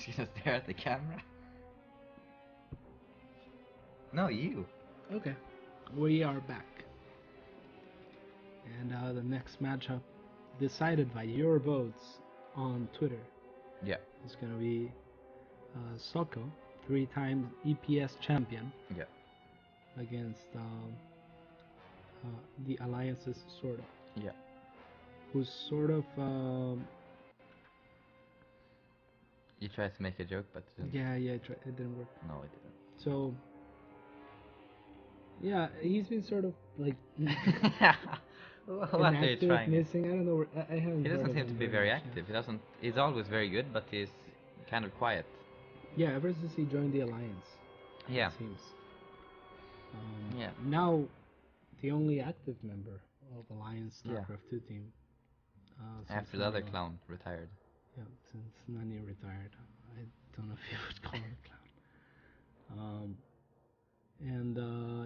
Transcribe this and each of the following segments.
She's gonna stare at the camera. No, you. Okay, we are back. And the next matchup, decided by your votes on Twitter, Yeah. is gonna be Socke, 3-time EPS champion, Yeah. against the Alliance's SortOf. Yeah. Who's sort of You tried to make a joke, but it didn't. yeah, it didn't work. No, it didn't. So yeah, he's been sort of like What are you inactive, trying? missing. I don't know. I haven't. He heard doesn't of seem to him be very much, active. He doesn't. He's always very good, but he's kind of quiet. Yeah, ever since he joined the Alliance. Yeah. It seems. Yeah. Now, the only active member of Alliance Yeah. Starcraft 2 team. After the other clown retired. Yeah, since Nani retired. I don't know if you would call him a clown.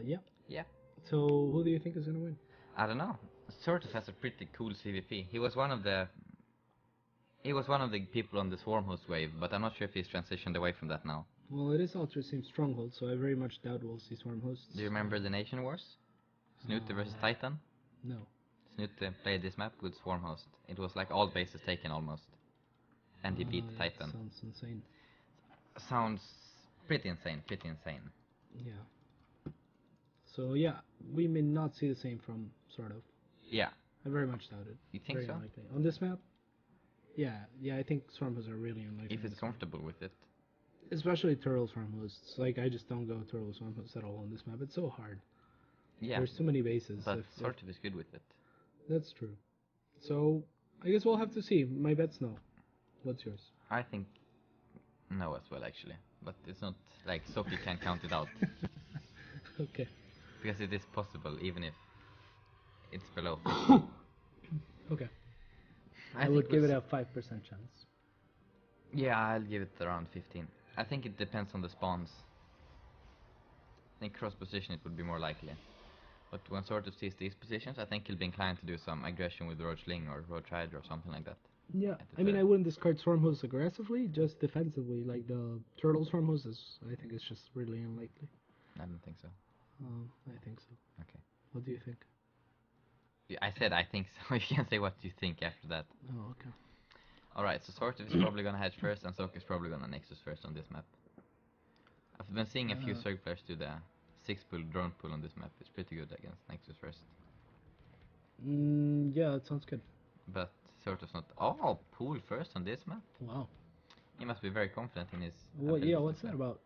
Yeah. Yeah. So, who do you think is gonna win? I don't know. SortOf has a pretty cool CVP. He was one of the people on the Swarm host wave, but I'm not sure if he's transitioned away from that now. Well, it is Ultra Team Stronghold, so I very much doubt we'll see Swarm hosts. Do you remember the Nation Wars? Snute versus Titan? No. Snute played this map with Swarm host. It was like all bases taken almost. And he beat Titan. Sounds insane. Sounds pretty insane, Yeah. So yeah, we may not see the same from SortOf. Yeah. I very much doubt it. You think Very so? unlikely. On this map? Yeah, I think Swarm hosts are really unlikely. If it's comfortable with it. Especially Turtle Swarm hosts. Like, I just don't go Turtle Swarm hosts at all on this map. It's so hard. Yeah. There's too many bases. But SortOf is good with it. That's true. So, I guess we'll have to see. My bet's no. What's yours? I think no as well actually. But it's not like Socke can count it out. Okay. Because it is possible even if it's below 50. Okay. I think would give it we'll a 5% chance. Yeah, I'll give it around 15. I think it depends on the spawns. I think cross position it would be more likely. But when SortOf sees these positions, I think he'll be inclined to do some aggression with Roach Ling or Roach Rider or something like that. Yeah, At the I mean, third. I wouldn't discard Swarm hosts aggressively, just defensively. Like the Turtle Swarm hosts I think it's just really unlikely. I don't think so. I think so. Okay. What do you think? Yeah, I said I think so. You can say what you think after that. Oh, okay. Alright, so SortOf is probably gonna hedge first and Socke is probably gonna Nexus first on this map. I've been seeing a few SortOf players do the 6-pull drone pull on this map. It's pretty good against Nexus first. Yeah, that sounds good. But SortOf's not... Oh, pull first on this map? Wow. He must be very confident in his... What? Yeah, abilities what's to that play. about?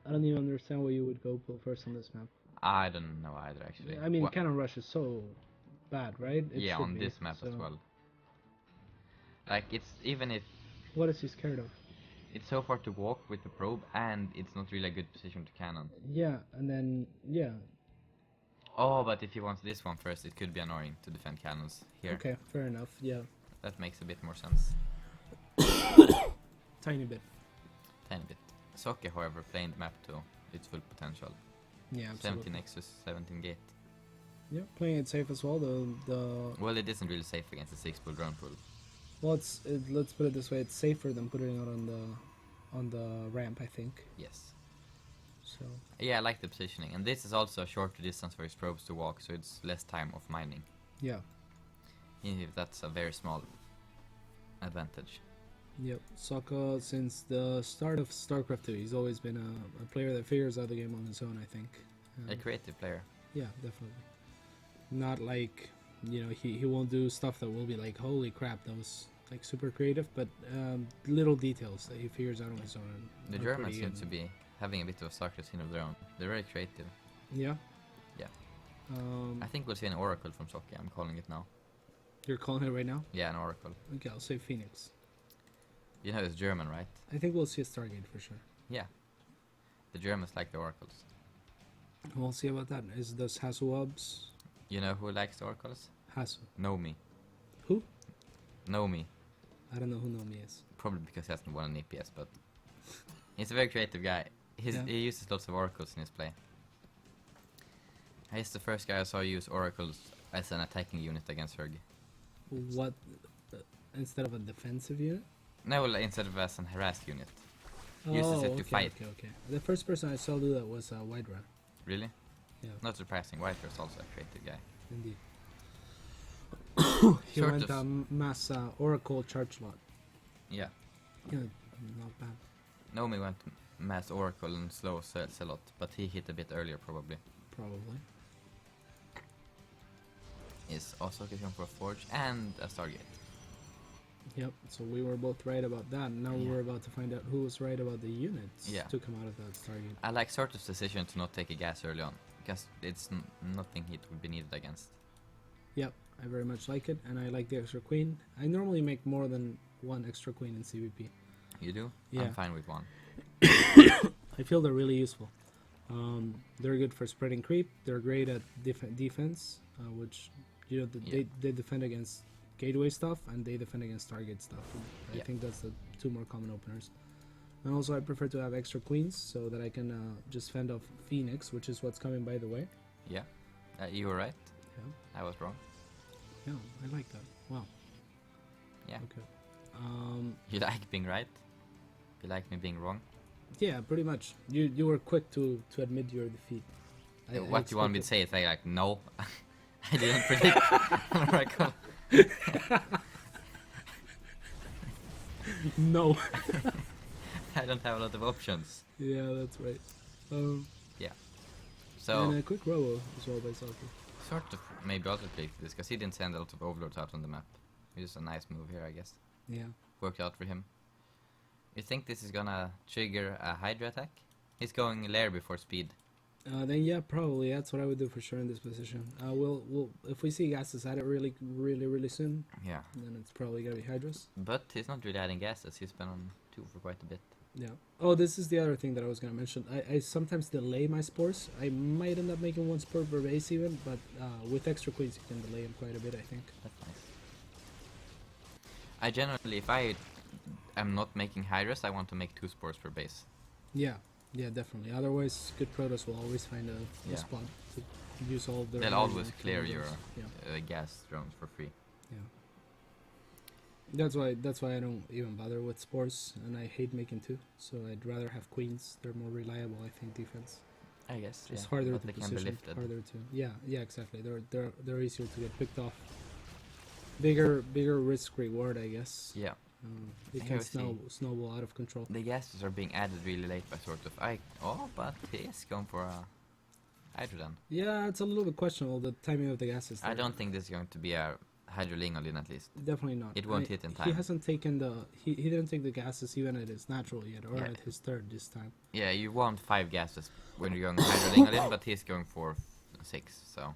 I don't even understand why you would go pull first on this map. I don't know either actually. I mean, Cannon Rush is so bad, right? It yeah, should on be, this map as so- well. Like, it's even if... What is he scared of? It's so far to walk with the probe and it's not really a good position to cannon. Yeah, and then, yeah. Oh, but if he wants this one first, it could be annoying to defend cannons here. Okay, fair enough, yeah. That makes a bit more sense. Tiny bit. Tiny bit. Socke, however, playing the map to its full potential. Yeah, 17 absolutely. Nexus, 17 Gate. Yeah, playing it safe as well. The Well, it isn't really safe against the 6-pull drone pull. well, let's put it this way: it's safer than putting it on the ramp, I think. Yes. So Yeah, I like the positioning. And this is also a shorter distance for his probes to walk, so it's less time of mining. yeah, Even if that's a very small advantage. yep. Socke, since the start of StarCraft 2, he's always been a player that figures out the game on his own, I think. A creative player. Yeah, definitely. Not like, he won't do stuff that will be like, holy crap, that was like super creative, but little details that he figures out on his own. The are Germans pretty seem to be having a bit of a Starcraft scene of their own. They're very creative. Yeah. Yeah. I think we'll see an Oracle from Socke. I'm calling it now. You're calling it right now? Yeah, an Oracle. Okay, I'll say Phoenix. You know it's German, right? I think we'll see a Stargate for sure. Yeah. The Germans like the Oracles. We'll see about that. Does Hasselhobbs? You know who likes the Oracles? Hasu. Nomi. Who? Nomi. I don't know who Nomi is. Probably because he hasn't won an EPS, but he's a very creative guy. Yeah. He uses lots of Oracles in his play. He's the first guy I saw use Oracles as an attacking unit against Zerg. What? Instead of a defensive unit? No, well, instead of as an harassed unit. Uses it okay, to fight. okay. The first person I saw do that was White Rat. Really? Yeah. Not surprising. White was also a creative guy. Indeed. He Sort went of. mass Oracle charge lot. Yeah. Yeah, not bad. Nomi went mass Oracle and slow Celot, but he hit a bit earlier probably. Probably. Is also going for a Forge and a Stargate. Yep, so we were both right about that. Now Yeah. we're about to find out who was right about the units Yeah. to come out of that Stargate. I like SortOf's decision to not take a gas early on, because it's nothing he would be needed against. Yep, I very much like it, and I like the extra queen. I normally make more than one extra queen in CVP. You do? Yeah. I'm fine with one. I feel they're really useful. They're good for spreading creep. They're great at defense, which they defend against gateway stuff and they defend against target stuff. I think that's the two more common openers. And also I prefer to have extra queens so that I can just fend off Phoenix, which is what's coming by the way. Yeah. You were right. Yeah. I was wrong. Yeah, I like that. Wow. Yeah. Okay. You like being right? You like me being wrong? Yeah, pretty much. You were quick to admit your defeat. What do you want me to say? Say like, no, I didn't predict Oracle. No. I don't have a lot of options. Yeah, that's right. Yeah. So and a quick robo as well by Socke. sort of maybe also click this because he didn't send a lot of overlords out on the map. It was a nice move here, I guess. Yeah. Worked out for him. You think this is gonna trigger a Hydra attack? He's going lair before speed. Then yeah, probably that's what I would do for sure in this position. We'll if we see gases at it really soon, Yeah. then it's probably gonna be Hydras. But he's not really adding gases. He's been on 2 for quite a bit. Yeah. Oh, this is the other thing that I was gonna mention. I sometimes delay my spores. I might end up making 1 spore per base even, but with extra queens you can delay them quite a bit, I think. That's nice. I generally, if I am not making Hydras, I want to make 2 spores per base. Yeah. Yeah, definitely. Otherwise, good protos will always find a Yeah. spot to use all of their. They'll energy always on clear those. your Yeah. gas drones for free. Yeah. That's why I don't even bother with spores, and I hate making 2. So I'd rather have queens. They're more reliable, I think, defense. I guess. It's yeah. harder But to they can be position, lifted. harder to. Yeah, exactly. They're easier to get picked off. Bigger risk reward, I guess. Yeah. It Here can we see. snowball out of control. The gases are being added really late by SortOf. But he is going for a Hydra then. Yeah, it's a little bit questionable the timing of the gases. I there. don't think this is going to be a Hydra Lingoldin at least. Definitely not. It won't hit in He time. hasn't taken he didn't take the gases even at his natural yet, or Yeah. at his third this time. Yeah, you want 5 gases when you're going Hydra Lingoldin, but he's going for 6, so.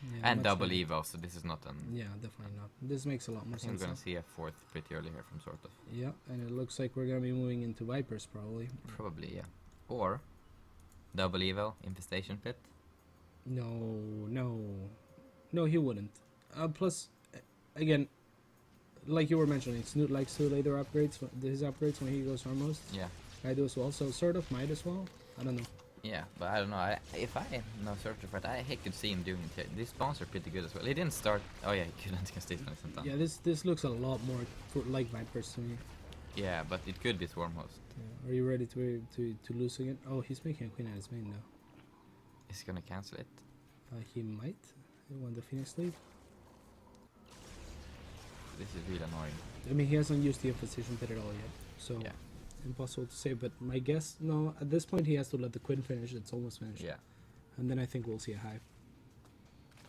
Yeah, And much double better. Evo, so this is not an... Yeah, definitely not. This makes a lot more I think we're sense. gonna see a 4th pretty early here from SortOf. Yeah, and it looks like we're gonna be moving into Vipers probably. Probably, yeah. Or double Evo, Infestation Pit. No, he wouldn't. Plus, again, like you were mentioning, Snoot likes to lay their upgrades, his upgrades when he goes foremost. Yeah. I do as well, so sort of might as well. I don't know. Yeah, but I don't know. If I know SortOf right, I could see him doing it. These spawns are pretty good as well. He didn't start... Oh yeah, he couldn't because Stefan isn't done. Yeah, this looks a lot more like Vipers to me. Yeah, but it could be Swarm Host. Yeah. Are you ready to lose again? Oh, he's making a queen at his main now. Is he gonna cancel it? He might when the Phoenix leave. This is really annoying. I mean, he hasn't used the infestation pit at all yet, so Yeah. impossible to say. But my guess, no, at this point he has to let the queen finish. It's almost finished. Yeah, And then I think we'll see a hive.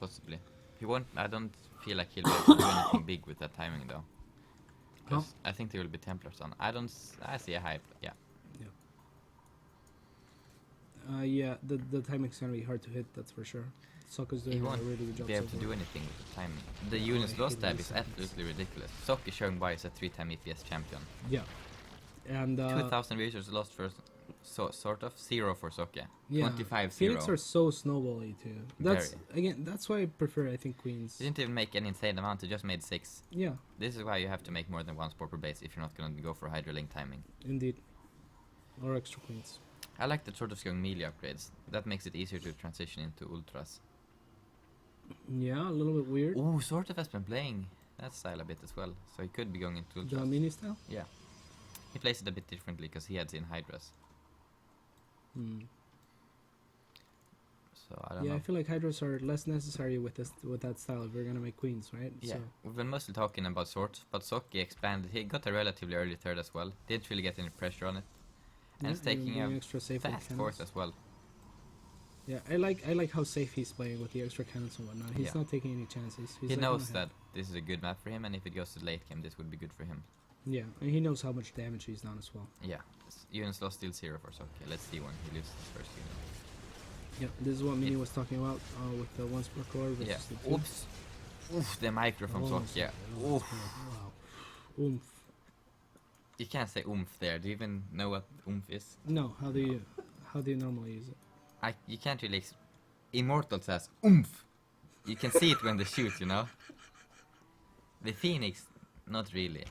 possibly. He won't... I don't feel like he'll be able to do anything big with that timing though. Because I think there will be Templars on. I see a hype, yeah. Yeah, the timing's gonna be hard to hit. That's for sure. Socke's He doing a won't really good job. be able so to far. do anything with the timing. The Oh, unit's I lost hate tab these is seconds. absolutely ridiculous. Socke is showing why he's a 3-time EPS champion. Yeah, and 2,000 research lost for SortOf, 0 for Socke. yeah, 25-0. Phoenix are so snowbally too. That's Very. again. That's why I prefer. I think queens. He didn't even make an insane amount, he just made 6. Yeah, This is why you have to make more than 1 spore per base if you're not gonna go for Hydra Link timing. indeed. Or extra queens. I like that SortOf's going melee upgrades. That makes it easier to transition into ultras. Yeah, a little bit weird. Ooh, SortOf has been playing that style a bit as well, so he could be going into The ultras. mini style. Yeah. He plays it a bit differently because he had seen Hydras. So I don't know. I feel like Hydras are less necessary with that style if we're gonna make queens, right? Yeah, So. we've been mostly talking about swords, but Socke expanded. He got a relatively early third as well. Didn't really get any pressure on it. And he's taking a extra safe fast fourth as well. Yeah, I like how safe he's playing with the extra cannons and whatnot. He's not taking any chances. He's he like, knows that this is a good map for him, and if it goes to late game, this would be good for him. Yeah, and he knows how much damage he's done as well. Yeah, units lost still 0 for Socke. Let's see when he loses his first unit. Yeah, this is what Mini was talking about with the 1 per core versus the 2. Oops. Oof, the micro from Socke. Yeah. Oof. Wow. Oomph. You can't say oomph there. Do you even know what oomph is? No, how do you normally use it? You can't really. Immortal says oomph. You can see it when they shoot, you know. The Phoenix, not really.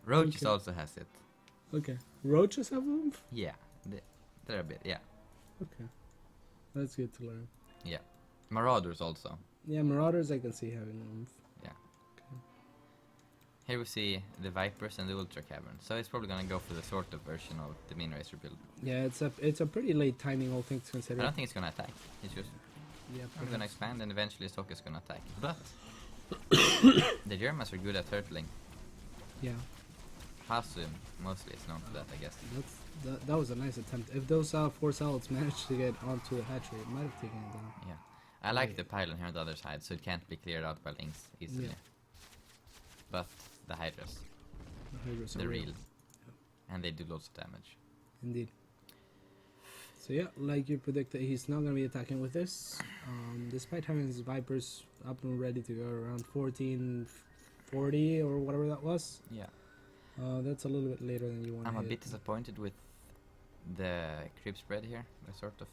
Roaches also has it. Okay. Roaches have oomph? Yeah, they're a bit. Yeah. Okay. That's good to learn. Yeah. Marauders also. Yeah, Marauders I can see having oomph. Yeah. Okay. Here we see the Vipers and the Ultra Cavern. So it's probably gonna go for the SortOf version of the Mean Racer build. Yeah, it's a pretty late timing, all things considered. I don't think it's gonna attack. It's just I'm gonna expand and eventually Socke is gonna attack. But the Germans are good at turtling. Yeah. Hasu mostly is known for that, I guess. That was a nice attempt. If those 4 salads managed to get onto the hatchery, it might have taken it down. Yeah. I like the pylon here on the other side, so it can't be cleared out by links easily. Yeah. But the Hydras. Are real. Yeah. And they do lots of damage. Indeed. So yeah, like you predicted, he's not going to be attacking with this. Despite having his Vipers up and ready to go around 1440 or whatever that was. Yeah. That's a little bit later than you want. I'm a bit disappointed with the creep spread here, SortOf.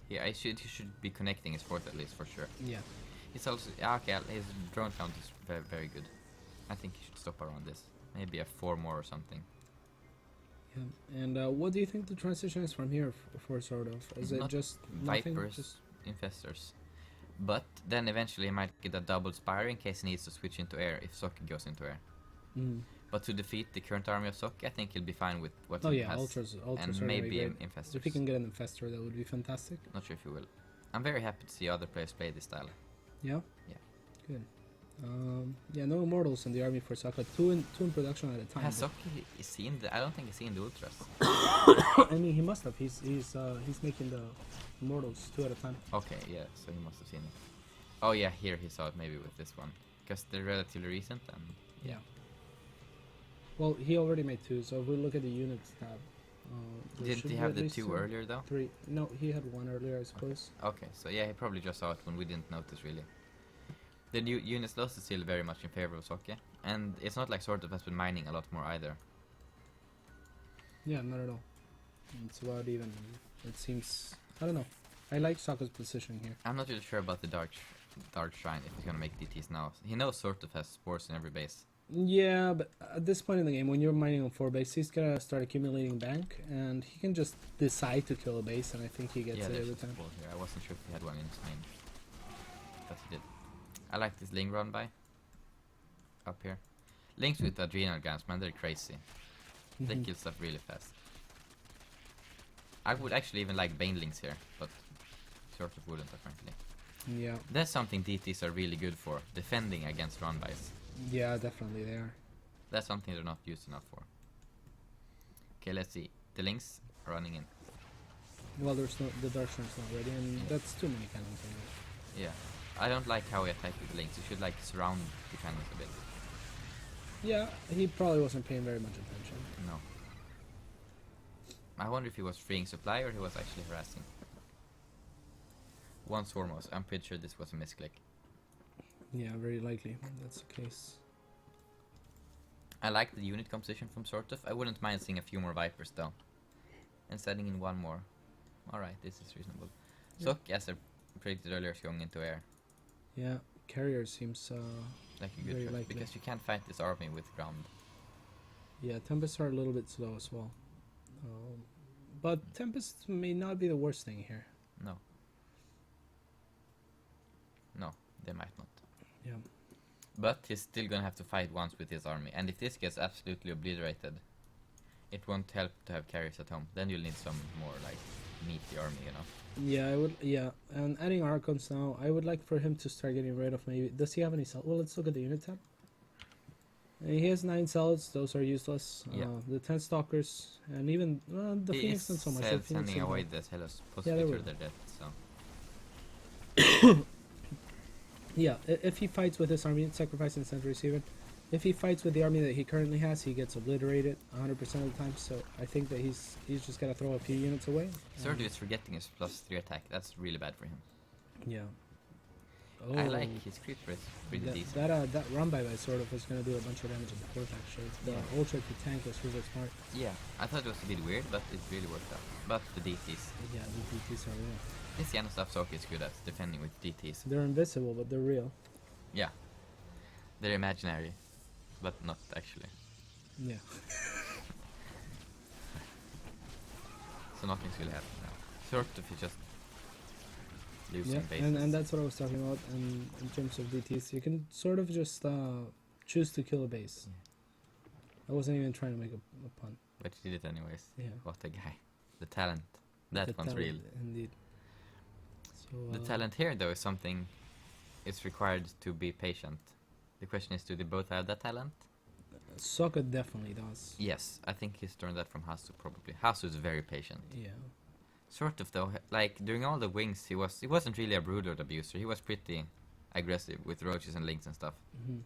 Yeah, he should be connecting his fourth at least for sure. Yeah. It's also okay. His drone count is very, very good. I think he should stop around this. Maybe a 4 more or something. Yeah. And what do you think the transition is from here for SortOf? Is it just Vipers, just infestors? But then eventually he might get a double Spire in case he needs to switch into air if Socke goes into air. But to defeat the current army of Socke, I think he'll be fine with what he has. Ultras and maybe infestors. If he can get an infestor, that would be fantastic. Not sure if he will. I'm very happy to see other players play this style. Yeah? Yeah. Good. Yeah, no immortals in the army for Socke. Two in production at a time. Has Socke seen the? I don't think he's seen the ultras. I mean, he must have. He's making the immortals 2 at a time. Okay, yeah. So he must have seen it. Oh yeah, here he saw it maybe with this one, because they're relatively recent and. Yeah. Well, he already made 2. So if we look at the units tab. Didn't he have the 2 earlier though? 3. No, he had 1 earlier, I suppose. Okay, so yeah, he probably just saw it when we didn't notice really. The new units loss is still very much in favor of Socke, and it's not like SortOf has been mining a lot more either. Yeah, not at all. It's about even. It seems. I don't know. I like Socke's position here. I'm not really sure about the Dark Shrine if he's gonna make DTs now. He knows SortOf has spores in every base. Yeah, but at this point in the game, when you're mining on 4 base, he's gonna start accumulating bank, and he can just decide to kill a base, and I think he gets it every time. Here. I wasn't sure if he had one in his main, but he did. I like this Ling run by up here. Links with adrenal glands, man, they're crazy. They kill stuff really fast. I would actually even like Banelings here, but SortOf wouldn't apparently. Yeah. That's something DTs are really good for, defending against run-bys. Yeah, definitely they are. That's something they're not used enough for. Okay, let's see. The Lynx are running in. Well, there's no, the Dark Shrine's not ready, and that's too many cannons anyway. Yeah. I don't like how he attacked with the Lynx. You should like surround the cannons a bit. Yeah, he probably wasn't paying very much attention. No. I wonder if he was freeing supply or he was actually harassing. Once foremost, I'm pretty sure this was a misclick. Yeah, very likely. That's the case. I like the unit composition from SortOf. I wouldn't mind seeing a few more Vipers though. And setting in 1 more. Alright, this is reasonable. Yeah. Socke, as I predicted earlier, is going into air. Yeah, carrier seems Like a good very choice, likely. because you can't fight this army with ground. Yeah, Tempests are a little bit slow as well. But Tempests may not be the worst thing here. No. No, they might not. Yeah. But he's still gonna have to fight once with his army, and if this gets absolutely obliterated, it won't help to have carriers at home. Then you'll need some more like meaty army, you know. Yeah, I would. Yeah, and adding Archons now, I would like for him to start getting rid of maybe. Does he have any cells? Well, let's look at the unit tab. He has 9 cells. Those are useless. Yeah. The 10 stalkers, and even the Phoenix not so much. The Phoenix sending and away the- the Hellas Yeah, possibly they through will. their death. So Yeah, if he fights with his army, sacrificing sentries even. If he fights with the army that he currently has, he gets obliterated 100% of the time. So I think that he's just gotta throw a few units away. SortOf is forgetting his +3 attack. That's really bad for him. Yeah. I like his creep rate. Pretty decent. That run by SortOf was gonna do a bunch of damage at the fourth actually. The ultra to tank was really smart. Yeah, I thought it was a bit weird, but it really worked out. But the DTs. Yeah, the DTs are real. This kind of stuff Socke is good at, defending with DTs. They're invisible, but they're real. Yeah. They're imaginary, but not actually. Yeah. So nothing's really happening now. SortOf is just losing Yeah, bases. and that's what I was talking about. And in terms of DTs, you can sort of just choose to kill a base. I wasn't even trying to make a pun. But he did it anyways. Yeah. What a guy. The talent. That The one's talent, real. Indeed. So, The talent here, though, is something. It's required to be patient. The question is, do they both have that talent? Socke definitely does. Yes, I think he's learned that from Hasu probably. Hasu is very patient. Yeah. SortOf though, like during all the wings, he wasn't really a broodlord abuser. He was pretty aggressive with roaches and lynx and stuff. Hmm.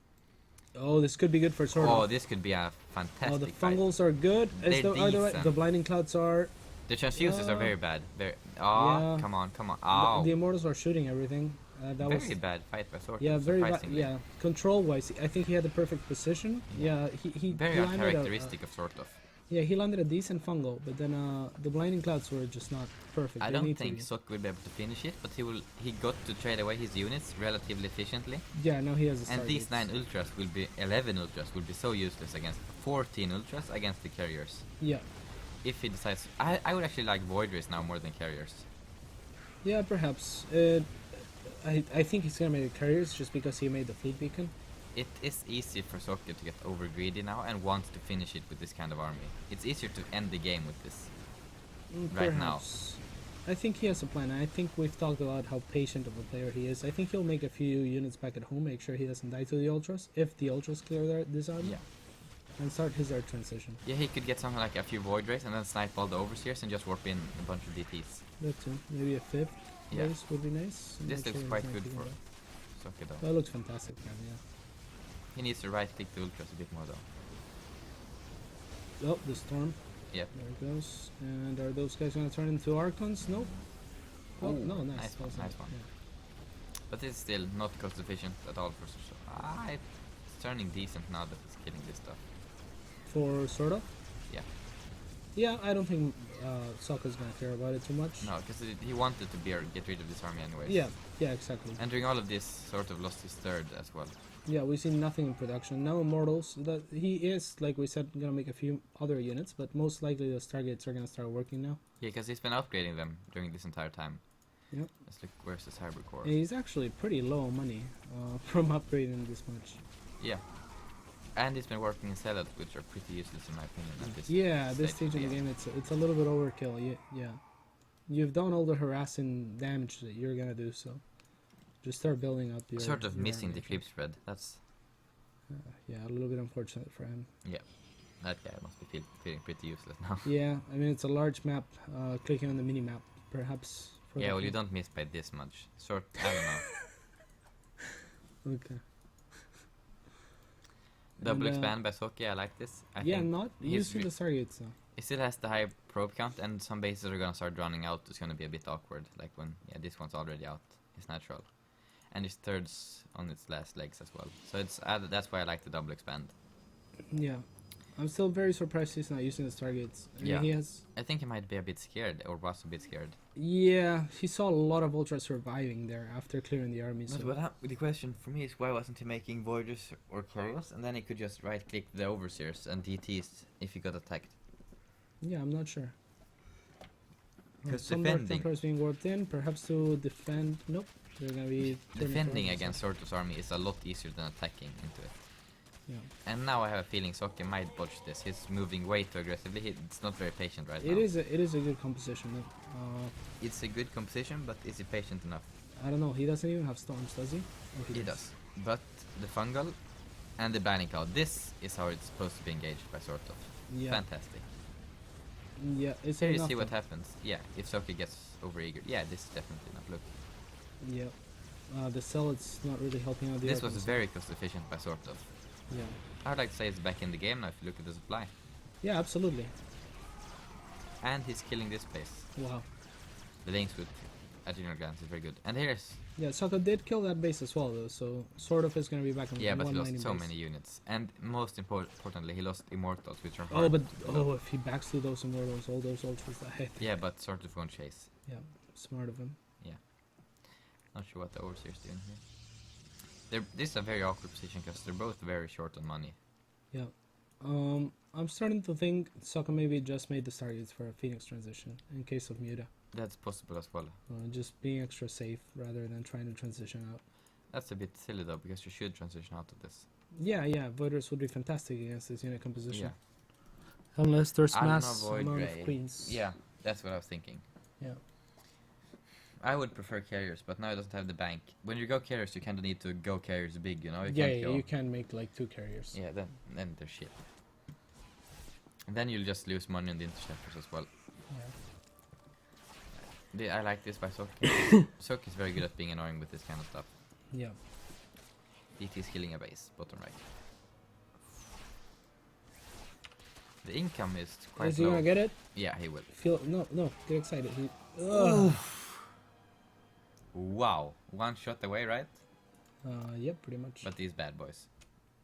Oh, this could be good for SortOf. Oh, this could be a fantastic Oh, the fight. fungals are good. They're decent. The blinding clouds are. The transfuses are Yeah. very bad. Very. Oh, Yeah. come on. Oh, The immortals are shooting everything. That very was. bad fight by SortOf. Yeah, very bad. surprisingly. Yeah, control wise, I think he had the perfect position. Yeah, he Very landed uncharacteristic of SortOf. yeah, he landed a decent fungal, but then the blinding clouds were just not perfect. I They don't need think to- Socke will be able to finish it, but he got to trade away his units relatively efficiently. Yeah, now he has a And Stargate. these 9 ultras will be 11 ultras will be so useless against 14 ultras against the carriers. Yeah, If he decides, I would actually like void rays now more than carriers. yeah, perhaps. I think he's gonna make the carriers just because he made the fleet beacon. It is easy for Socke to get over greedy now and wants to finish it with this kind of army. It's easier to end the game with this. Right now. Perhaps. I think he has a plan. I think we've talked about how patient of a player he is. I think he'll make a few units back at home, make sure he doesn't die to the ultras, if the ultras clear this army, Yeah. and start his art transition. Yeah, he could get something like a few void rays and then snipe all the overseers and just warp in a bunch of DTs. That too. Maybe a fifth Yeah. race would be nice. I'm This not looks sure quite exactly good for what Socke that- though. That looks fantastic, man. Yeah. He needs to right click the ultras a bit more though. Oh, the storm. Yep. There it goes. And are those guys gonna turn into Archons? Nope. Oh, Ooh, no, nice. nice That one, was nice it, one. yeah. But it's still not cost efficient at all for Socke. It's turning decent now that it's killing this stuff. For SortOf? Yeah. Yeah, I don't think Sokka's gonna care about it too much. No, because he wanted to get rid of this army anyways. Yeah, yeah, exactly. And during all of this, SortOf lost his third as well. Yeah, we see nothing in production. Now Immortals, that he is, like we said, gonna make a few other units, but most likely the Stargates are gonna start working now. Yeah, because he's been upgrading them during this entire time. Yep. Let's look, where's the cyber core? And he's actually pretty low money from upgrading this much. Yeah. And he's been working in Celebi, which are pretty useless in my opinion at this Yeah, this stage of of the game, it's a little bit overkill. Yeah. You've done all the harassing damage that you're gonna do, so just start building up your. Sort of your missing the army. creep spread. That's Yeah, a little bit unfortunate for him. that guy must be feeling pretty useless now. Yeah, I mean it's a large map. Clicking on the mini map, perhaps. For Yeah, the well you game. don't miss by this much. I don't know. Okay. Double And, expand by Socke, I like this. I Yeah, think not he's using the Stargates though. it still has the high probe count, and some bases are gonna start running out. It's gonna be a bit awkward, like when this one's already out. It's natural, and his third's on its last legs as well. So it's that's why I like the double expand. Yeah, I'm still very surprised he's not using the Stargates. I mean, Yeah. he has. I think he might be a bit scared, or was a bit scared. Yeah, he saw a lot of Ultra surviving there after clearing the army. So The question for me is why wasn't he making voiders or carriers, and then he could just right click the overseers and DTs if he got attacked. yeah, I'm not sure. Because Some Dark Templars being warped in, perhaps to defend. Nope, they're gonna be defending against SortOf's army is a lot easier than attacking into it. Yeah. And now I have a feeling Socke might botch this. He's moving way too aggressively. It's not very patient right now. It is a good composition. It's a good composition, but is he patient enough? I don't know. He doesn't even have storms, does he? Oh, He does. But the fungal and the blinding cloud. This is how it's supposed to be engaged by SortOf. Yeah. Fantastic. Yeah, it's Here you enough see what though. happens. Yeah, if Socke gets overeager. Yeah, this is definitely enough. Look. Yeah. The cell, it's not really helping out the This was items. very cost efficient by SortOf. Yeah. I would like to say it's back in the game now if you look at the supply. Yeah, absolutely. And he's killing this base. Wow. The links with a general glance is very good. And here's... Yeah, Socke did kill that base as well though, so SortOf is gonna be back on Yeah, but one he lost mining so base. many units. And most importantly, he lost immortals, which are Oh, hard but to load. if he backs to those immortals, all those ultras that Yeah, but SortOf won't chase. Yeah, smart of him. Not sure what the overseer's doing here. This is a very awkward position because they're both very short on money. Yeah. I'm starting to think Socke maybe just made the targets for a Phoenix transition in case of Muta. That's possible as well. Just being extra safe rather than trying to transition out. That's a bit silly though, because you should transition out of this. Yeah, Voiders would be fantastic against this unit composition. Yeah. Unless there's I don't know, mass Void amount Ray. of queens. Yeah, that's what I was thinking. Yeah. I would prefer carriers, but now it doesn't have the bank. When you go carriers, you kind of need to go carriers big, you know? You can't go. You can make like 2 carriers. Yeah, then they're shit. And then you'll just lose money on the interceptors as well. Yeah. I like this by Socke. Socke is very good at being annoying with this kind of stuff. Yeah. DT is killing a base, bottom right. The income is quite Is he low. gonna get it? Yeah, he will. No, get excited. Wow, one shot away, right? Yep, pretty much. But these bad boys,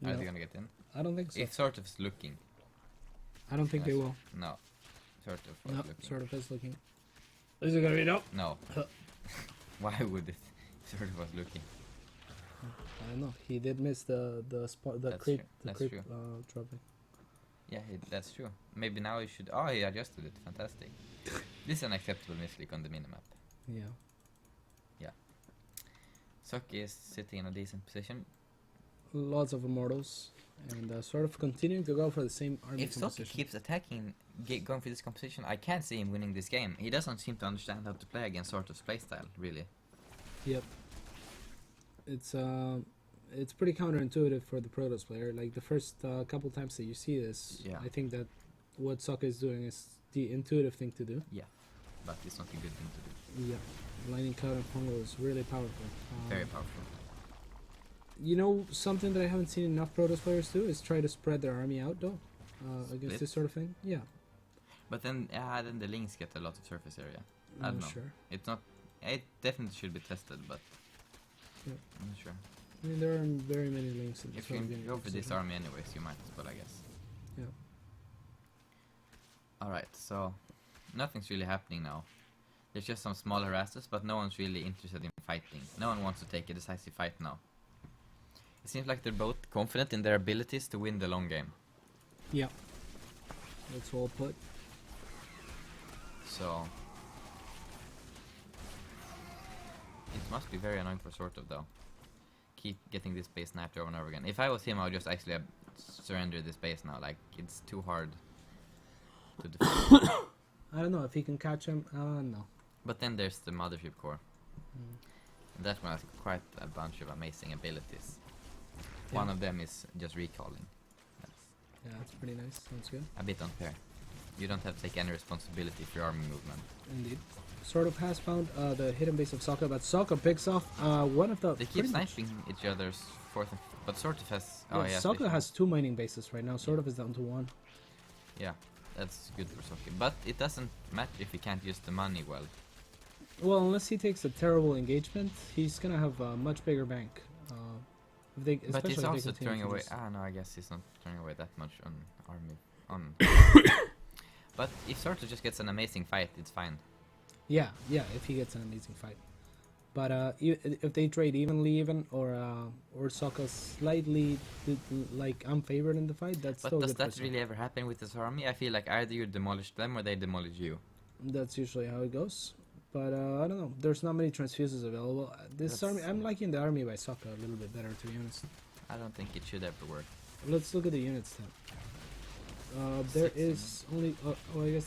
are No, they gonna get in? I don't think so. If SortOf is looking. I don't think they will. No. SortOf was No, looking. SortOf is looking. Is it gonna be no? No. Why would it? SortOf was looking. I don't know. He did miss the spot, the That's creep, true. the That's creep true. dropping. Yeah, that's true. Maybe now he should. Oh, he adjusted it. Fantastic. This is an acceptable misclick on the minimap. Yeah. Socke is sitting in a decent position. Lots of immortals, and sort of continuing to go for the same army If Socke composition. keeps attacking, going for this composition, I can't see him winning this game. He doesn't seem to understand how to play against SortOf's playstyle, really. Yep. It's pretty counterintuitive for the Protoss player. Like the first couple times that you see this, Yeah. I think that what Socke is doing is the intuitive thing to do. But it's not a good thing to do. Yeah. Lightning Cloud and Fungal is really powerful. Very powerful. You know, something that I haven't seen enough Protoss players do is try to spread their army out, though, against Split? this sort of thing. Yeah. But then the links get a lot of surface area. I don't know. Sure. It's not. It definitely should be tested, but Yep. I'm not sure. I mean, there are very many links in this If you sort of can unit go for this composition. army anyways, you might as well, I guess. Yeah. Alright, so nothing's really happening now. There's just some small harassers, but no one's really interested in fighting. No one wants to take a decisive fight now. It seems like they're both confident in their abilities to win the long game. Yeah. That's well put. So it must be very annoying for SortOf though. Keep getting this base sniped over and over again. If I was him, I would just actually surrender this base now. Like, it's too hard to defend. I don't know if he can catch him. No. But then there's the mothership core. Mm. And that one has quite a bunch of amazing abilities. Yeah. One of them is just recalling. That's Yeah, that's pretty nice. Sounds good. a bit unfair. You don't have to take any responsibility for your army movement. Indeed. Sort of has found the hidden base of Socke, but Socke picks off one of the. They keep pretty much- sniping each other's fourth and but SortOf has... Yeah, Socke has 2 mining bases right now. Sort of is down to 1. Yeah, that's good for Socke. But it doesn't matter if he can't use the money well. Well, unless he takes a terrible engagement, he's gonna have a much bigger bank. If they, But he's especially if they also continue throwing to away... this. No, I guess he's not throwing away that much on army. But if SortOf just gets an amazing fight, it's fine. Yeah, if he gets an amazing fight. But if they trade evenly, or Socke slightly like unfavored in the fight, that's But still does good for that Socke. really ever happen with this army? I feel like either you demolish them or they demolish you. That's usually how it goes. But I don't know. There's not many transfuses available. This That's- army, I'm liking the army by Socke a little bit better, to be honest. I don't think it should ever work. Let's look at the units tab. There 6 is only. I guess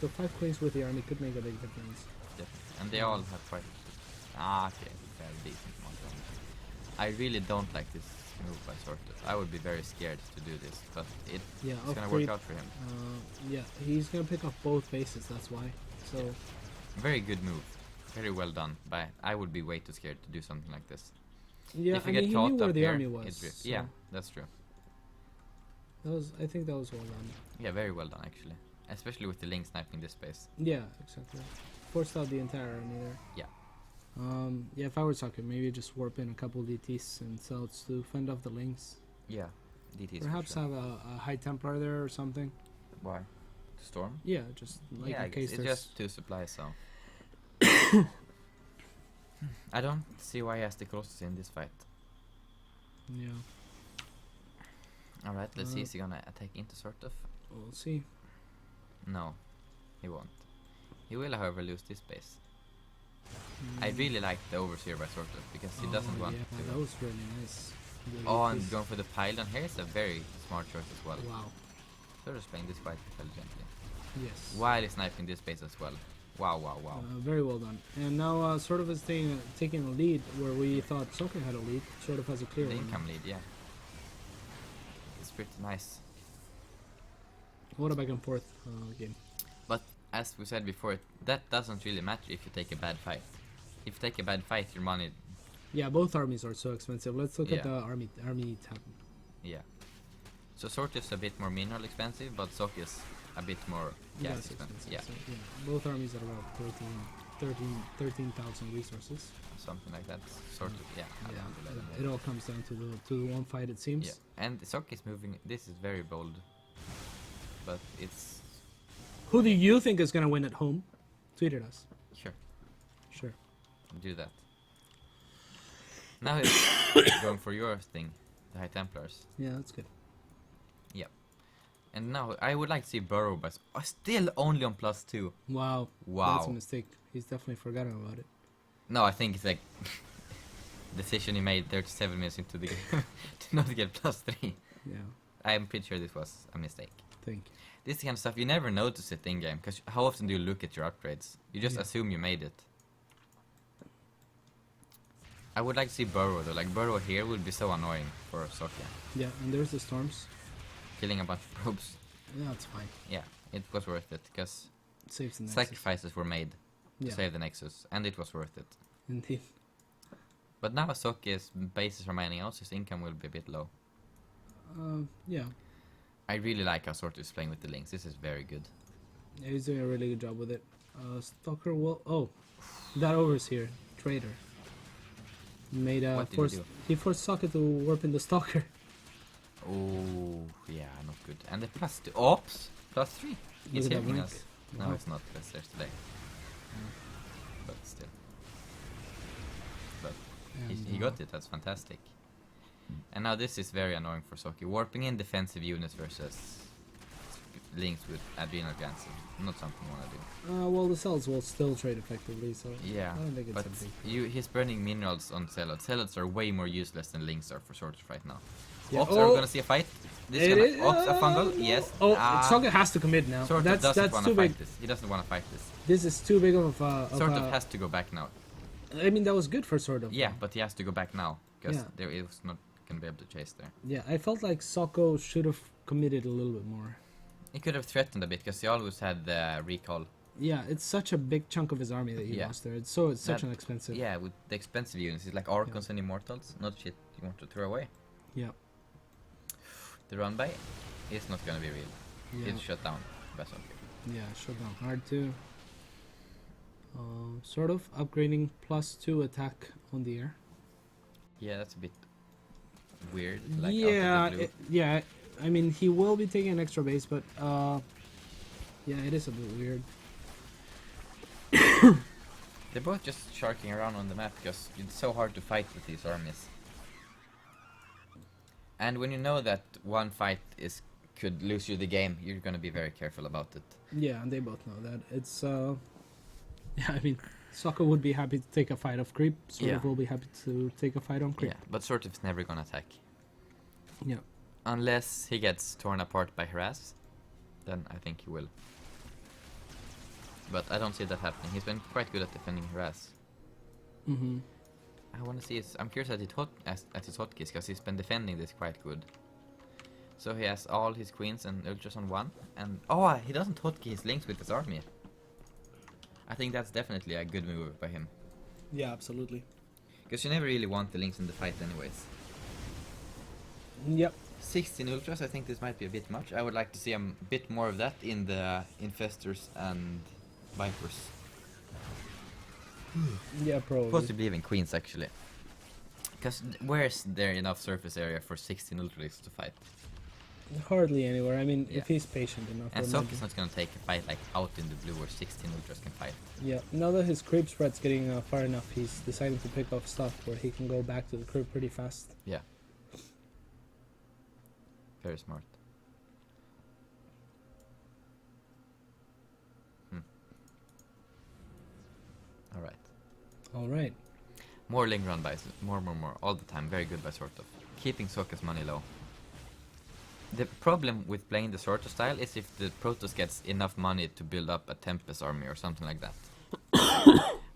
the 5 queens with the army could make a big difference. Yes. And they all have quite... okay, very decent amount of damage. I really don't like this move by SortOf. I would be very scared to do this, but it's Yeah, gonna work out for him. Yeah, he's gonna pick up both bases. That's why. So. Very good move. Very well done. But I would be way too scared to do something like this. Yeah, If you I get mean, he caught knew where up the here, army was. it drifts. So Yeah, that's true. I think that was well done. Yeah, very well done actually. Especially with the Link sniping this space. Yeah, exactly. Forced out the entire army there. Yeah. Yeah, if I were Socke, maybe just warp in a couple DTs and cells to fend off the links. Yeah, DTs. Perhaps for sure. have a high Templar there or something. Why? Storm? Yeah, just like Yeah, in case it's there's. just 2 supplies, so. I don't see why he has the Colossus in this fight. Yeah, Alright, let's see. Is he gonna attack into SortOf? we'll see. No, he won't. He will, however, lose this base. I really like the Overseer by SortOf because he doesn't want yeah, to. that was really nice. Oh, and going for the pylon here is a very smart choice as well. Wow. SortOf's playing this quite intelligently. Yes. While he's sniping this base as well. Wow, wow, wow. Very well done. And now SortOf is taking a lead where we thought Socke had a lead. SortOf has a clear The one. income lead, yeah. It's pretty nice. What a back and forth game. But as we said before, that doesn't really matter if you take a bad fight. If you take a bad fight, your money... Yeah, both armies are so expensive. Let's look at Yeah. the army tab. Yeah. So SortOf's a bit more mineral expensive, but Socke is a bit more gas Less expensive. Yeah, So, both armies are about 13,000 resources. something like that. SortOf, yeah. Yeah, it all comes down to the one fight, it seems. Yeah, and Socke is moving. This is very bold, but it's Who do you think is gonna win at home? Tweet at us. sure. Sure. Do that. Now it's going for your thing, the High Templars. Yeah, that's good. Yep. And now I would like to see Burrow, but still only on +2. Wow. Wow. That's a mistake. He's definitely forgotten about it. No, I think it's like decision he made 37 minutes into the game to not get +3. Yeah. I'm pretty sure this was a mistake. Thank you. This kind of stuff, you never notice it in game, because how often do you look at your upgrades? You just Yeah. assume you made it. I would like to see Burrow though, like Burrow here would be so annoying for Socke. Yeah, and there's the storms. Killing a bunch of probes. Yeah, it's fine. Yeah, it was worth it, because Saves the Nexus. sacrifices were made to Yeah, save the Nexus, and it was worth it. indeed. But now Socke's bases remaining out, his income will be a bit low. Yeah. I really like how SortOf is playing with the links, this is very good. Yeah, he's doing a really good job with it. Stalker will. Oh, that overs here. Traitor. Made What did he forced. do? He forced Socke to warp in the Stalker. Oh, yeah, not good. And the +2, oops, +3. He's Look at that helping rank. us. No, Wow. it's not, that's there today. But still. But he And, got it, that's fantastic. And now this is very annoying for Socke. Warping in defensive units versus links with adrenal glands. Not something you want to do. Well, the cells will still trade effectively, so Yeah, I don't think it's but a big. he's burning minerals on Zealots. Zealots are way more useless than links are for SortOf right now. Yeah. Oops, are we Oh! gonna see a fight? This It is- oops, a fungal? Yes. Oh, Ah, Socke has to commit now. SortOf That's doesn't want too to big. fight this. He doesn't want to fight this. This is too big of a. SortOf has to go back now. I mean, that was good for SortOf. Yeah, but he has to go back now because Yeah. there is not gonna be able to chase there. Yeah, I felt like Socke should have committed a little bit more. He could have threatened a bit because he always had the recall. Yeah, it's such a big chunk of his army that he Yeah. lost there. It's such That- an expensive. Yeah, with the expensive units, it's like Archons and Immortals, not shit you want to throw away. Yeah. The run by is not gonna be real. Yeah. It's shut down by Socke. Yeah, shut down hard too. Sort of upgrading +2 attack on the air. Yeah, that's a bit weird. Like Yeah, out of the blue. yeah. I mean, he will be taking an extra base, but yeah, it is a bit weird. They're both just sharking around on the map because it's so hard to fight with these armies. And when you know that one fight is could lose you the game, you're gonna be very careful about it. Yeah, and they both know that. It's yeah, I mean, Socke would be happy to take a fight off creep. SortOf will be happy to take a fight on creep. Yeah, but SortOf's never gonna attack. Yeah. Unless he gets torn apart by harass, then I think he will. But I don't see that happening. He's been quite good at defending harass. Mm-hmm. I want to see his... I'm curious at his hotkeys, because he's been defending this quite good. So he has all his queens and ultras on one, and... Oh, he doesn't hotkey his links with his army. I think that's definitely a good move by him. Yeah, absolutely. Because you never really want the links in the fight anyways. Yep. 16 ultras, I think this might be a bit much. I would like to see a bit more of that in the infestors and vipers. Yeah, probably. Possibly even queens actually. Because where's there enough surface area for 16 ultras to fight? Hardly anywhere. I mean, Yeah. if he's patient enough. And then Socke is not gonna take a fight like out in the blue where 16 ultras can fight. yeah, now that his creep spread's getting far enough, he's deciding to pick off stuff where he can go back to the creep pretty fast. Yeah. Very smart. Alright. Alright. More link run buys, more, all the time. Very good by SortOf. Keeping Socke's money low. The problem with playing the SortOf style is if the Protoss gets enough money to build up a Tempest army or something like that.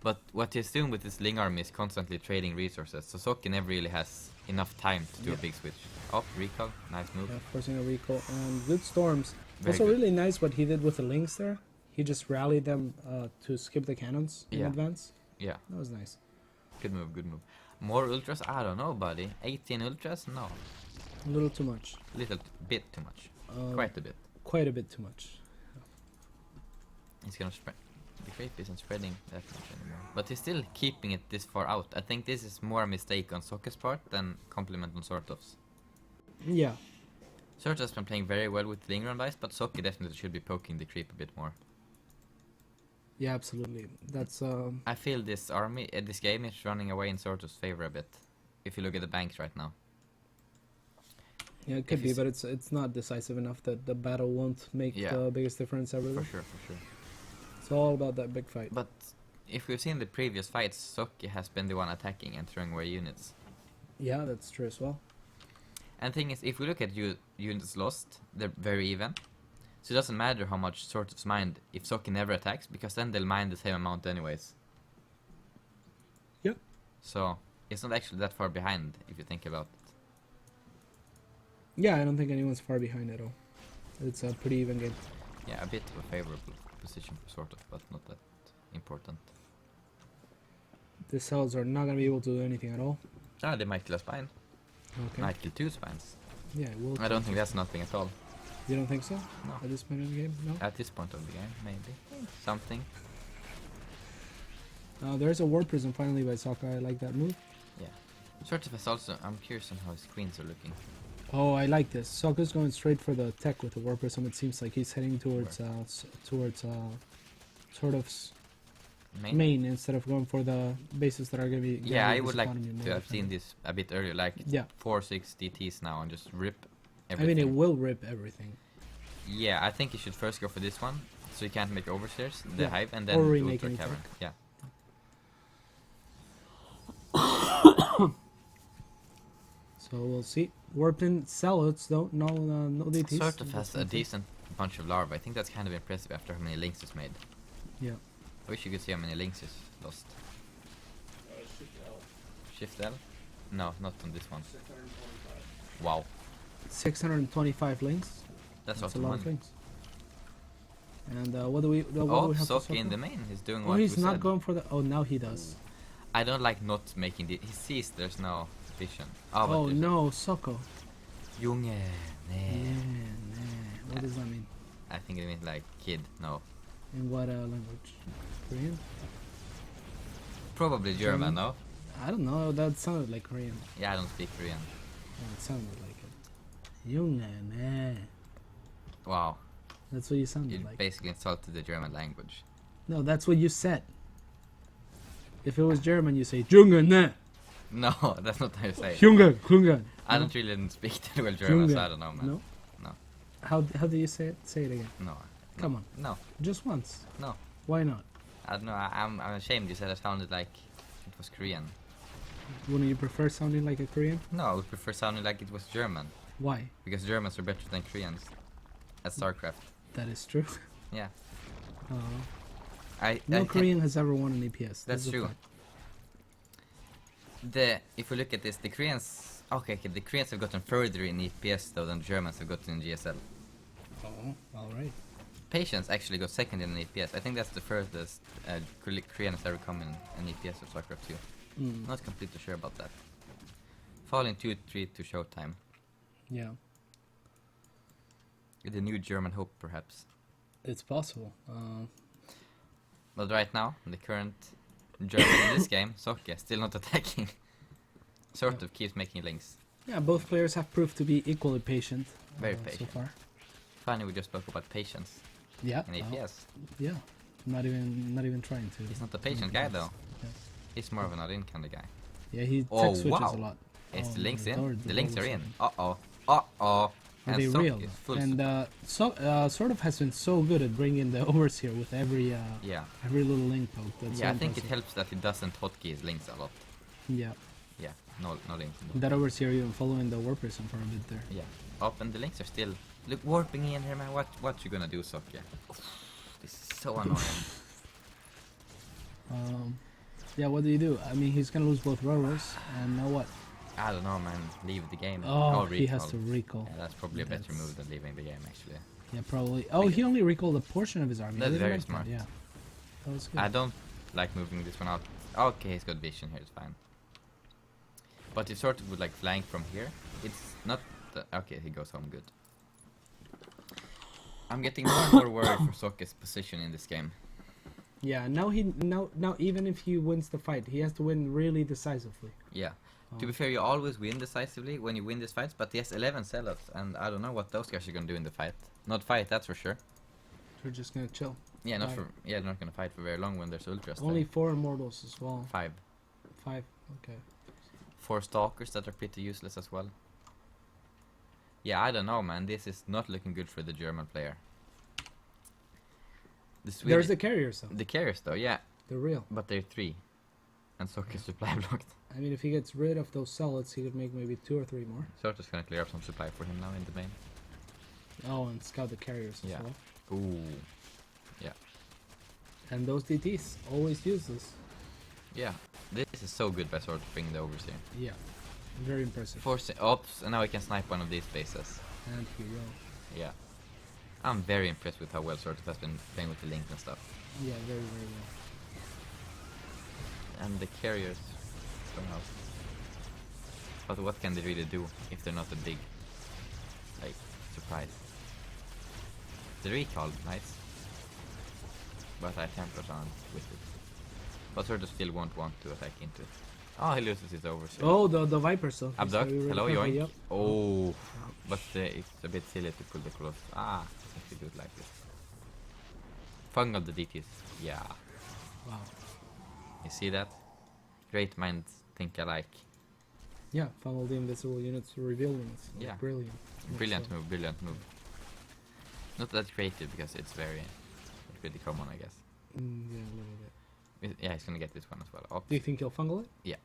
But what he's doing with his Ling army is constantly trading resources, so Socke never really has enough time to do a big switch. Oh, recall, nice move. Yeah, forcing a recall and good storms. Very Also good. really nice what he did with the links there. He just rallied them to skip the cannons in Yeah. advance. Yeah, That was nice. good move, good move. More ultras? I don't know, buddy. 18 ultras? No. A little too much. Bit too much. Um, Quite a bit. Quite a bit too much. He's gonna spread. The creep isn't spreading that much anymore. But he's still keeping it this far out. I think this is more a mistake on Socke's part than compliment on SortOf's. Yeah. SortOf's been playing very well with Ling run dice, but Socke definitely should be poking the creep a bit more. Yeah, absolutely. That's I feel this army, this game is running away in SortOf's favor a bit. If you look at the banks right now. yeah, it could be, but it's not decisive enough that the battle won't make the biggest difference ever. For sure, for sure. It's all about that big fight. But if we've seen the previous fights, Socke has been the one attacking and throwing away units. Yeah, that's true as well. And thing is, if we look at units lost, they're very even. So it doesn't matter how much SortOf's mind if Socke never attacks, because then they'll mine the same amount anyways. Yep. So it's not actually that far behind if you think about it. Yeah, I don't think anyone's far behind at all. It's a pretty even game. Yeah, a bit of a favorable position for SortOf, but not that important. The cells are not going to be able to do anything at all. Ah, they might kill a spine. Okay. Might kill 2 spines. Yeah, it will. I don't think that's nothing at all. You don't think so? No. At this point in the game? No? At this point of the game, maybe. Something. There's a War Prism finally by Socke. I like that move. Yeah. SortOf is also, I'm curious on how his queens are looking. Oh, I like this. Socke's going straight for the tech with the War Prism. It seems like he's heading towards SortOf's main instead of going for the bases that are going to be... Yeah, I would like to have seen this a bit earlier, like 4-6 DTs now and just rip everything. I mean, it will rip everything. Yeah, I think you should first go for this one, so you can't make overstairs, the hive, and then Or the remake Ultra any Cavern. tech. Yeah. So we'll see. Warped-in Celots, though. No DTs. SortOf has a decent bunch of larvae. I think that's kind of impressive after how many links he's made. Yeah. I wish you could see how many links he's lost. Shift L? No, not on this one. Wow. 625 links. That's a awesome lot of money. links. And what do we what do Oh, we have for Socke in Socke? the main. He's doing Oh, what he's we not said. going for the... Oh, now he does. I don't like not making the... He sees there's no vision. Oh, but Oh, there's no, Socke. Junge. Yeah, Nee. nah. What does that mean? I think it means like kid. No. In what language? Korean? Probably German, German? no? I don't know. That sounded like Korean. Yeah, I don't speak Korean. Yeah, it sounded like it. Junge, nah. Wow. That's what you sounded You like. basically insulted the German language. No, that's what you said. If it was German, you say Junge, nah. No, that's not how you say it. Junge, Junge. I don't really speak that well German, so I don't know, man. No? No. How do you say it? Say it again. No. Come on. No. Just once. No. Why not? I don't know. I'm ashamed you said I sounded like it was Korean. Wouldn't you prefer sounding like a Korean? No, I would prefer sounding like it was German. Why? Because Germans are better than Koreans at Starcraft. That is true. Yeah. No I Korean has ever won an EPS. That's true. If we look at this, the Koreans... Okay, the Koreans have gotten further in EPS though than the Germans have gotten in GSL. Oh, alright. Patience actually got second in an EPS. I think that's the furthest Korean has ever come in an EPS of Starcraft 2. Not completely sure about that. Falling 2-3 to Showtime. Yeah. The new German hope, perhaps. It's possible. But right now, the current German in this game, Socke, still not attacking. SortOf keeps making links. Yeah, both players have proved to be equally patient. Very patient. So far. Funny, we just spoke about patience Yeah. in APS. Yeah. Not even trying to. He's not a patient guy though. Yes. He's more of an all-in kind of guy. Yeah, he Oh, tech switches wow. a lot. It's Oh, the links the in. door- The the links door are was in. open. Uh-oh. Are And they Socke real? is full And support. SortOf has been so good at bringing the overseer with every Yeah. every little link poke. That's Yeah, so I think it impressive. helps that he doesn't hotkey his links a lot. Yeah, Yeah, no links. that overseer even following the warp person for a bit there. Yeah. Up and the links are still... Look, warping in here, man. What you gonna do, Socke? This is so annoying. Yeah, what do you do? I mean, he's gonna lose both rowers, and now what? I don't know, man. Leave the game. Oh, Or he has recall. to recall. Yeah, that's probably a better That's- move than leaving the game, actually. Yeah, probably. Oh, he only recalled a portion of his army. I That's didn't very like that, smart. Yeah, that was good. I don't like moving this one out. Okay, he's got vision here, it's fine. But if SortOf would like flank from here, it's not... Okay, he goes home, good. I'm getting more and more worried for Socke's position in this game. Yeah, now even if he wins the fight, he has to win really decisively. Yeah. To be fair, you always win decisively when you win these fights, but he has 11 sell-offs, and I don't know what those guys are gonna do in the fight. Not fight, that's for sure. We're just gonna chill. Yeah, Right. they're not gonna fight for very long when there's ultras. Only there. 4 immortals as well. 5. 5. Okay. 4 stalkers that are pretty useless as well. Yeah, I don't know, man. This is not looking good for the German player. There's the carriers though. The carriers though, yeah, They're real. but they're 3, and Socke is supply blocked. I mean, if he gets rid of those zealots, he could make maybe 2 or 3 more. SortOf's gonna clear up some supply for him now in the main. Oh, and scout the carriers Yeah. as well. Ooh, yeah, And those DTs always use this. yeah. This is so good by SortOf bringing the overseer. Yeah. Very impressive. Forcing ops, and now we can snipe one of these bases. And here you go. Yeah, I'm very impressed with how well SortOf has been playing with the link and stuff. Yeah, very, very well. And the carriers going out. But what can they really do if they're not a big, like, surprise? The recall, nice. But I can't push on with it. But SortOf still won't want to attack into it. Oh, he loses his overseer. Oh, the Viper stuff. Abduct, hello, yoink. Yep. Oh, but it's a bit silly to pull the close. Ah, if you do it like this. Fungal the DTs, yeah. Wow. You see that? Great minds think alike. Yeah, funnel the invisible units to reveal units. Yeah. Brilliant. Brilliant So- move, brilliant move. Not that creative because it's very pretty common, I guess. Yeah, a little bit. Yeah, he's gonna get this one as well. Oh, Do you think he'll fungal it?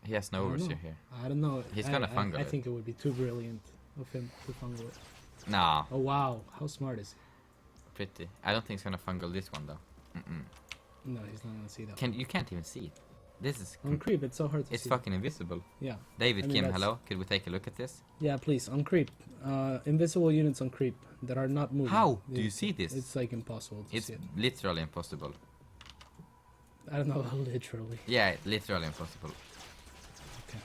he has no I don't overseer know. here. I don't know. He's gonna fungal I it. think it would be too brilliant of him to fungal it. Nah, Oh wow, how smart is pretty. I don't think he's gonna fungal this one though. he? No, he's not gonna see that. You can't even see it. This is On creep, it's so hard to it's see. fucking invisible. Yeah, David I mean, Kim, that's- hello. Could we take a look at this? yeah. Please on creep. Invisible units on creep that are not moving. How do you It's- see this? It's like impossible to It's see it. literally impossible. I don't know, literally. Yeah, literally impossible. Okay.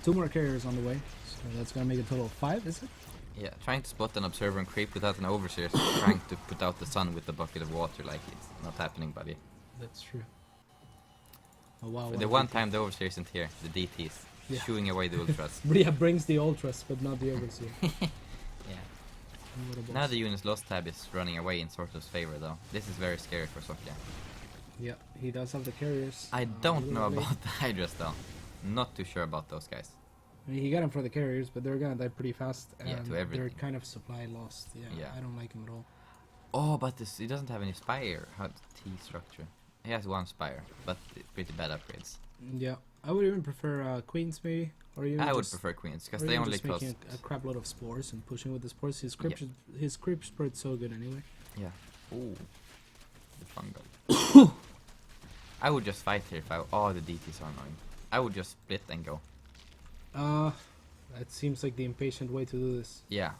2 more carriers on the way, so that's gonna make a total of 5, is it? Yeah, trying to spot an observer and creep without an overseer is trying to put out the sun with a bucket of water, like it's not happening, buddy. That's true. Oh wow. The one time the overseer isn't here, the DTs, Yeah. shooing away the ultras. Bria brings the ultras, but not the overseer. Yeah. What a Now boss. the unit's lost tab is running away in SortOf's favor, though. This is very scary for Socke. Yeah, he does have the carriers. I a don't little know late. about the Hydras, though. Not too sure about those guys. I mean, he got him for the carriers, but they're gonna die pretty fast, and Yeah, to they're everything. kind of supply lost. Yeah, Yeah. I don't like him at all. Oh, but he doesn't have any spire. How's T structure? He has one spire, but pretty bad upgrades. Yeah, I would even prefer queens maybe, or even I would just, prefer queens because or they even only just cost. making a crap load of spores and pushing with the spores. His creep spread's so good anyway. Yeah. Ooh. The fungal. I would just fight here if I. Oh, the DTs are annoying. I would just split and go. That seems like the impatient way to do this. Yeah.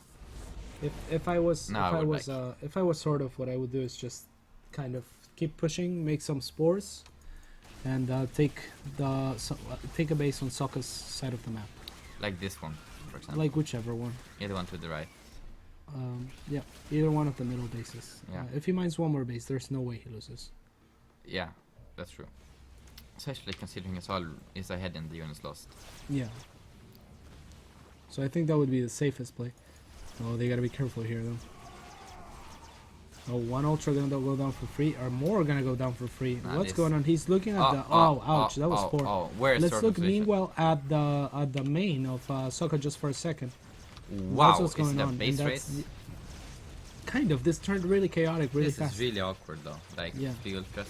If I was No, if I was sort of, what I would do is just kind of keep pushing, make some spores, and take a base on Socke's side of the map. Like this one, for example. Like whichever one. Yeah, the one to the right. Yeah, either one of the middle bases. Yeah. If he mines one more base, there's no way he loses. Yeah, that's true. Especially considering Asal is ahead and the unit's lost. Yeah. So I think that would be the safest play. Oh, they gotta be careful here though. Oh, one ultra gonna go down for free, or more gonna go down for free. Nah, What's going on? He's looking at the. Oh, ouch! That was poor. Oh, where's Let's look position? meanwhile at the main of Socke just for a second. Wow, That's what's going is it a on. base and race? Kind of. This turned really chaotic, really This fast. is really awkward though. Like, Yeah. 3 ultras,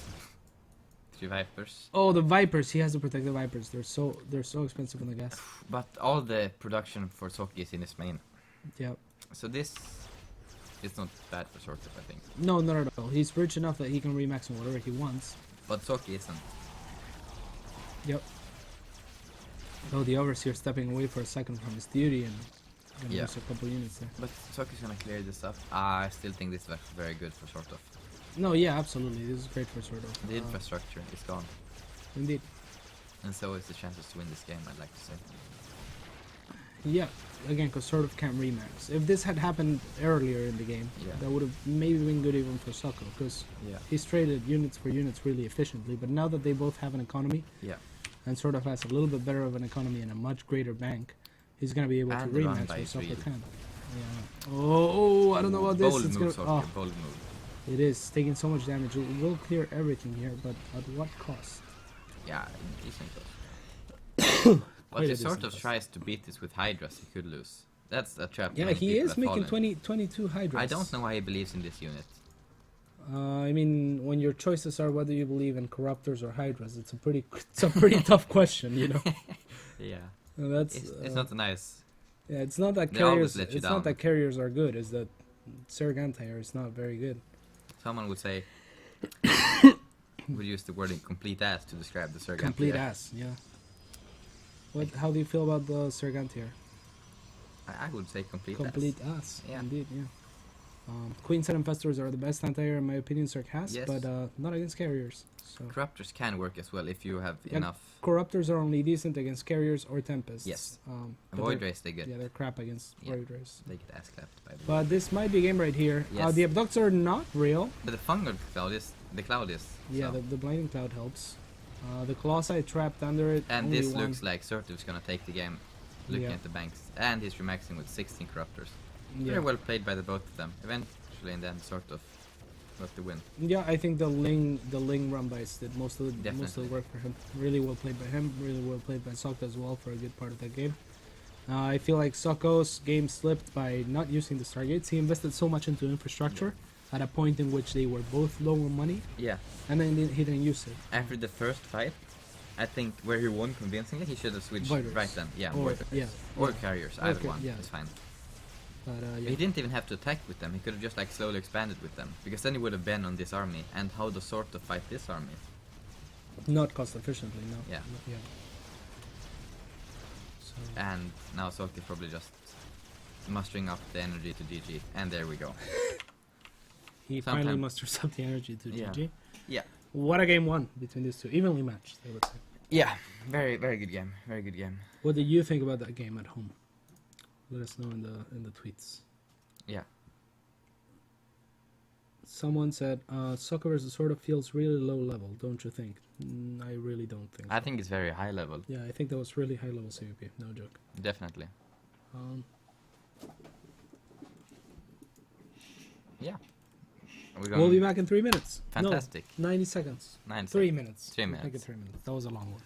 3 vipers. Oh, the Vipers. He has to protect the Vipers. They're so expensive on the gas. But all the production for Socke is in his main. Yeah. So this is not bad for SortOf, I think. No, not at all. He's rich enough that he can remax on whatever he wants. But Socke isn't. Yep. Oh, the Overseer stepping away for a second from his duty and gonna Yeah. lose a couple units there. But Socke's gonna clear this up. I still think this is actually very good for SortOf. No, yeah, absolutely. This is great for SortOf. The infrastructure is gone. Indeed. And so is the chances to win this game, I'd like to say. Yeah, again, because SortOf can't remax. If this had happened earlier in the game, Yeah. that would have maybe been good even for Socke, because Yeah. he's traded units for units really efficiently. But now that they both have an economy, Yeah. and SortOf has a little bit better of an economy and a much greater bank, he's going to be able And to run remax by where Socke three. can. Yeah. Oh, I don't know about this. Bold It's move, gonna, Socke, bold move. it is taking so much damage. It will clear everything here, but at what cost? Yeah, decent though. But Quite a if decent SortOf cost. tries to beat this with Hydras, he could lose. That's a trap. Yeah, many he people is have making fallen. 22 Hydras. I don't know why he believes in this unit. I mean, when your choices are whether you believe in corruptors or hydras, it's a pretty tough question, you know. Yeah. And that's It's not nice. yeah. It's not that They always carriers. let you It's down. not that carriers are good. It's that SerG anti-air is not very good. Someone would say, would use the word complete ass to describe the SortOf. Complete ass. Yeah. What? How do you feel about the SerG anti-air? I would say complete Ass. Yeah. Indeed. Yeah. Queen set infestors are the best anti-air in my opinion SerG has, Yes. but not against carriers. So Corruptors can work as well if you have Yeah, enough. corruptors are only decent against carriers or tempests. Yes. But Void they're- race they get. Yeah, they're crap against Yeah. void race. They get ass clapped by the way. But this might be a game right here. Yes. The abducts are not real. But the fungal cloud is the cloud is. Yeah, so. the blinding cloud helps. The colossi trapped under it. And only this one. looks like SortOf's gonna take the game, looking Yeah. at the banks, and he's remaxing with 16 corruptors. Yeah. Very well played by the both of them. Eventually, and then SortOf got the win. Yeah, I think the Ling run bys did most of the Definitely. work for him. Really well played by him. Really well played by Socke as well for a good part of that game. I feel like Socke's game slipped by not using the Stargates. He invested so much into infrastructure at a point in which they were both low on money, Yeah. and then he didn't use it. After the first fight, I think where he won convincingly, he should have switched Void race. right then. Yeah, Or- void race. yeah, Or yeah. carriers, Or either ca- one. yeah. It's fine. But He yeah. didn't even have to attack with them. He could have just like slowly expanded with them, because then he would have been on this army. And how does SortOf fight this army? Not cost efficiently, no. Yeah. Yeah. So, And now Socke is probably just mustering up the energy to GG, and there we go. he sometime- finally musters up the energy to Yeah. GG. Yeah. What a game one between these two. Evenly matched, I would say. Yeah, very very good game. Very good game. What did you think about that game at home? Let us know in the tweets. Yeah. Someone said, Socke versus SortOf feels really low level, don't you think? I really don't think I so. think it's very high level. Yeah, I think that was really high level CVP, no joke. Definitely. Um, Yeah. we'll be back in 3 minutes. Fantastic. No, 90 seconds. 9 3 seconds. minutes. 3 We'll make it minutes. 3 minutes. That was a long one.